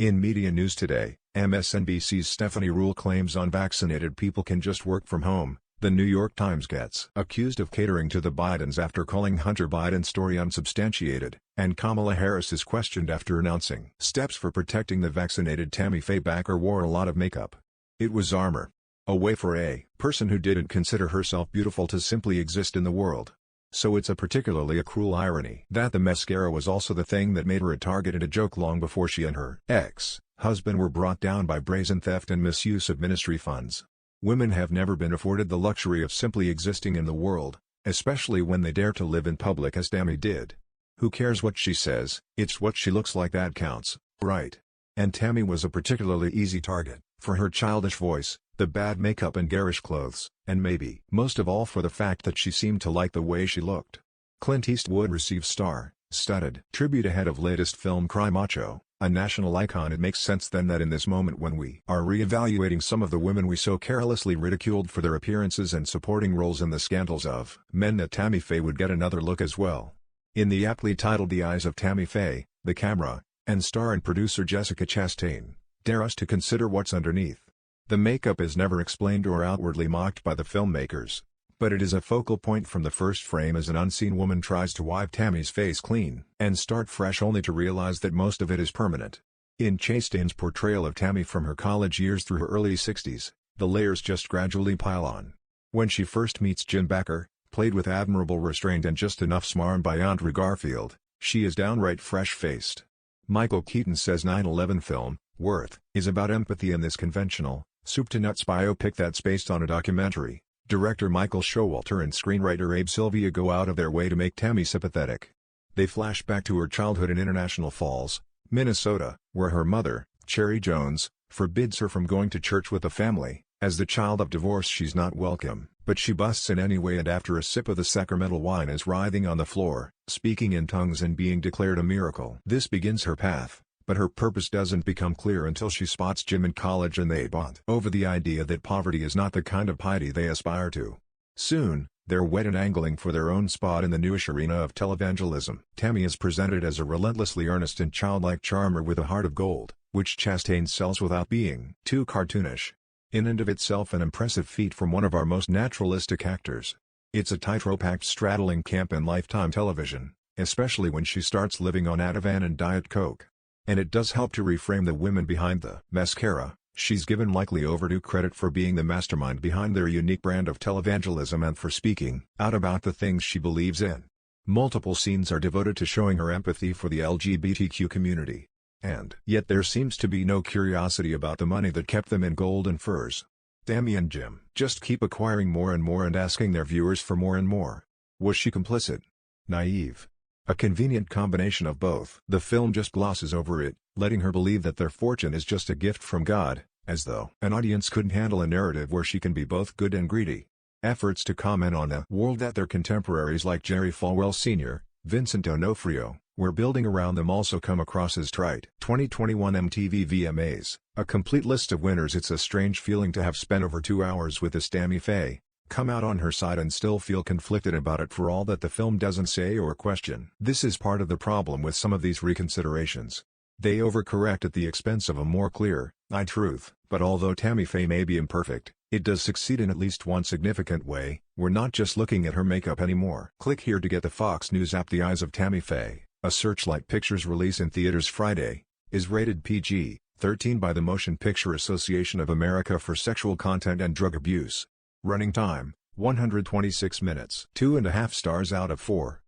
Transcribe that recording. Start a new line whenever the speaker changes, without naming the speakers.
In media news today, MSNBC's Stephanie Ruhle claims unvaccinated people can just work from home. The New York Times gets accused of catering to the Bidens after calling Hunter Biden's story unsubstantiated, and Kamala Harris is questioned after announcing steps for protecting the vaccinated. Tammy Faye Bakker wore a lot of makeup. It was armor. A way for a person who didn't consider herself beautiful to simply exist in the world. So it's particularly a cruel irony that the mascara was also the thing that made her a target and a joke long before she and her ex-husband were brought down by brazen theft and misuse of ministry funds. Women have never been afforded the luxury of simply existing in the world, especially when they dare to live in public as Tammy did. Who cares what she says? It's what she looks like that counts, right? And Tammy was a particularly easy target, for her childish voice, the bad makeup and garish clothes, and maybe most of all for the fact that she seemed to like the way she looked. Clint Eastwood received star-studded tribute ahead of latest film Cry Macho, a national icon. It makes sense then that in this moment when we are re-evaluating some of the women we so carelessly ridiculed for their appearances and supporting roles in the scandals of men, that Tammy Faye would get another look as well. In the aptly titled The Eyes of Tammy Faye, the camera, and star and producer Jessica Chastain, dare us to consider what's underneath. The makeup is never explained or outwardly mocked by the filmmakers, but it is a focal point from the first frame as an unseen woman tries to wipe Tammy's face clean and start fresh, only to realize that most of it is permanent. In Chastain's portrayal of Tammy from her college years through her early 60s, the layers just gradually pile on. When she first meets Jim Bakker, played with admirable restraint and just enough smarm by Andrew Garfield, she is downright fresh-faced. Michael Keaton says 9/11 film, Worth, is about empathy in this conventional, soup-to-nuts biopic that's based on a documentary. Director Michael Showalter and screenwriter Abe Sylvia go out of their way to make Tammy sympathetic. They flash back to her childhood in International Falls, Minnesota, where her mother, Cherry Jones, forbids her from going to church with the family. As the child of divorce, she's not welcome, but she busts in anyway, and after a sip of the sacramental wine is writhing on the floor, speaking in tongues and being declared a miracle. This begins her path, but her purpose doesn't become clear until she spots Jim in college and they bond over the idea that poverty is not the kind of piety they aspire to. Soon, they're wed and angling for their own spot in the newish arena of televangelism. Tammy is presented as a relentlessly earnest and childlike charmer with a heart of gold, which Chastain sells without being too cartoonish. In and of itself an impressive feat from one of our most naturalistic actors. It's a tightrope act straddling camp and Lifetime television, especially when she starts living on Ativan and Diet Coke. And it does help to reframe the women behind the mascara. She's given likely overdue credit for being the mastermind behind their unique brand of televangelism and for speaking out about the things she believes in. Multiple scenes are devoted to showing her empathy for the LGBTQ community. And yet there seems to be no curiosity about the money that kept them in golden furs. Tammy and Jim just keep acquiring more and more and asking their viewers for more and more. Was she complicit? Naive? A convenient combination of both. The film just glosses over it, letting her believe that their fortune is just a gift from God, as though an audience couldn't handle a narrative where she can be both good and greedy. Efforts to comment on a world that their contemporaries like Jerry Falwell Sr., Vincent D'Onofrio, were building around them also come across as trite. 2021 MTV VMAs, a complete list of winners. It's a strange feeling to have spent over 2 hours with this Tammy Faye, come out on her side and still feel conflicted about it for all that the film doesn't say or question. This is part of the problem with some of these reconsiderations. They overcorrect at the expense of a more clear truth. But although Tammy Faye may be imperfect, it does succeed in at least one significant way. We're not just looking at her makeup anymore. Click here to get the Fox News app. The Eyes of Tammy Faye, a Searchlight Pictures release in theaters Friday, is rated PG-13 by the Motion Picture Association of America for sexual content and drug abuse. Running time, 126 minutes. 2.5 stars out of 4.